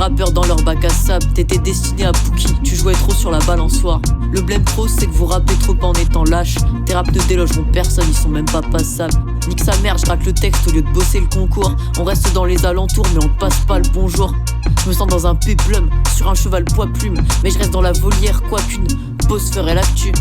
rappeurs dans leur bac à sable. T'étais destiné à Pookie, tu jouais trop sur la balançoire. Le blême trop, c'est que vous rappez trop en étant lâche. Tes raps ne délogeront personne, ils sont même pas passables. Nique sa mère, je rate le texte au lieu de bosser le concours. On reste dans les alentours, mais on passe pas le bonjour. Je me sens dans un péplum, sur un cheval poids plume. Mais je reste dans la volière, quoi qu'une pause ferait l'actu.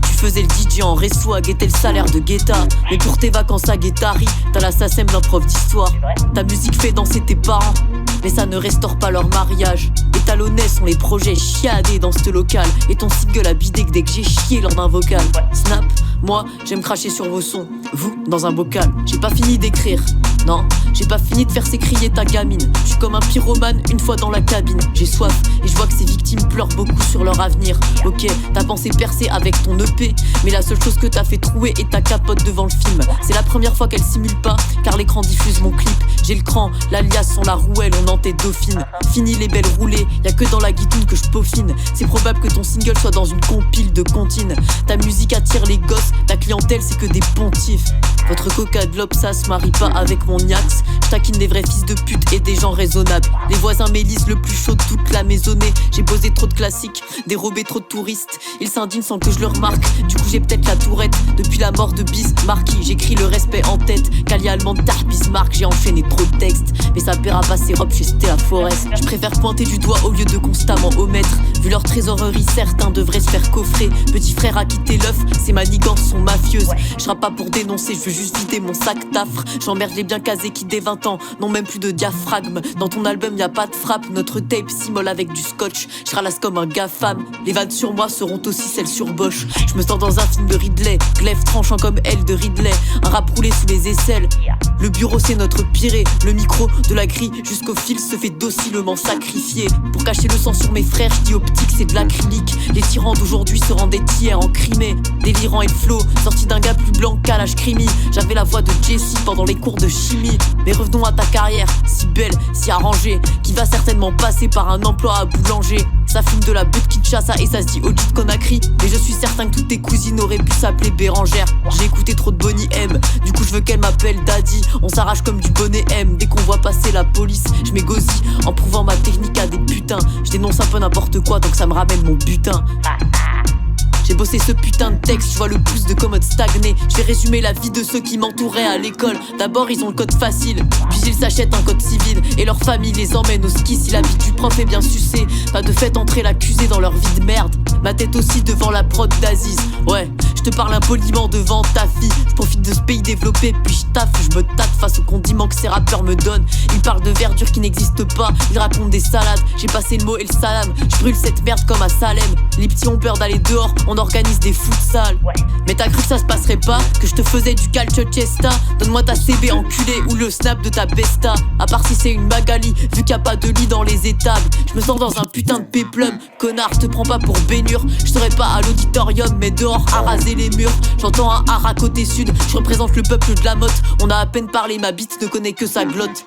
Tu faisais le DJ en resto à guetter le salaire de Guetta. Mais pour tes vacances à Guettari, t'as la SACEM d'un prof d'histoire. Ta musique fait danser tes parents, mais ça ne restaure pas leur mariage. Étalonnés sont les projets chiadés dans ce local. Et ton single a bidé que dès que j'ai chié lors d'un vocal. Snap, moi j'aime cracher sur vos sons, vous dans un bocal. J'ai pas fini d'écrire, non, j'ai pas fini de faire s'écrier ta gamine. Je suis comme un pyromane une fois dans la cabine. J'ai soif et je vois que ces victimes pleurent beaucoup sur leur avenir. Ok, t'as pensé percer avec ton EP, mais la seule chose que t'as fait trouer est ta capote devant le film. C'est la première fois qu'elle simule pas, car l'écran diffuse mon clip. J'ai le cran, l'alias sans la rouelle, on en tête dauphine. Fini les belles roulées, y'a que dans la guitoune que je peaufine. C'est probable que ton single soit dans une compile de comptines. Ta musique attire les gosses, ta clientèle c'est que des pontifs. Votre coca de ça se marie pas avec mon Niax. J'taquine des vrais fils de pute et des gens raisonnables. Les voisins m'élisent le plus chaud de toute la maisonnée. J'ai posé trop de classiques, dérobé trop de touristes. Ils s'indignent sans que je le remarque. Du coup j'ai peut-être la tourette. Depuis la mort de Bismarcky, j'écris le respect en tête. Cali allemande tard Bismarck, j'ai enchaîné trop de textes. Mais ça paiera pas ses robes chez Stella Forest. Je préfère pointer du doigt au lieu de constamment omettre. Vu leur trésorerie, certains devraient se faire coffrer. Petit frère a quitté l'œuf, ces manigances sont mafieuses. Je rappe pas pour dénoncer, je veux juste vider mon sac d'affre. J'emmerde les bien casés qui dès 20 ans n'ont même plus de diaphragme. Dans ton album y a pas de frappe, notre tape s'immole avec du scotch. Je ralasse comme un gars femme, les vannes sur moi seront aussi celles sur Bosch. Je me sens dans un film de Ridley, glaive tranchant comme elle de Ridley. Un rap roulé sous les aisselles. Le bureau c'est notre piré, le micro de la grille jusqu'au fil se fait docilement sacrifier. Pour cacher le sang sur mes frères, je dis optique c'est de l'acrylique. Les tyrans d'aujourd'hui se rendaient hier en Crimée. Délirant et le flow, sorti d'un gars plus blanc qu'à l'âge crimi. J'avais la voix de Jessie pendant les cours de chimie. Mais revenons à ta carrière, si belle, si arrangée, qui va certainement passer par un emploi à boulanger. Ça fume de la butte Kinshasa et ça se dit Ojit Conakry. Mais je suis certain que toutes tes cousines auraient pu s'appeler Bérangère. J'ai écouté trop de Bonnie M, du coup je veux qu'elle m'appelle Daddy. On s'arrache comme du bonnet M, dès qu'on voit passer la police je m'égosille en prouvant ma technique à des putains. Je dénonce un peu n'importe quoi donc ça me ramène mon butin. J'ai bossé ce putain de texte, je vois le pouce de commode stagner. Je vais résumer la vie de ceux qui m'entouraient à l'école. D'abord ils ont le code facile, puis ils s'achètent un code civil. Et leur famille les emmène au ski si la vie du prof est bien sucée. Pas de fait entrer l'accusé dans leur vie de merde. Ma tête aussi devant la prod d'Aziz. Ouais, je te parle impoliment devant ta fille. Je profite de ce pays développé, puis je taffe, je me tâte face aux condiments que ces rappeurs me donnent. Ils parlent de verdure qui n'existe pas, ils racontent des salades. J'ai passé le mot et le salam, je brûle cette merde comme à Salem. Les petits ont peur d'aller dehors, on organise des futsal. Mais t'as cru que ça se passerait pas, que je te faisais du calcio chesta. Donne-moi ta CB enculé ou le snap de ta besta. À part si c'est une Magali, vu qu'il y a pas de lit dans les étables. Je me sens dans un putain de péplum, connard, je te prends pas pour bénure. Je serai pas à l'auditorium mais dehors à raser les murs. J'entends un hara côté sud, je représente le peuple de la motte. On a à peine parlé, ma bite ne connaît que sa glotte.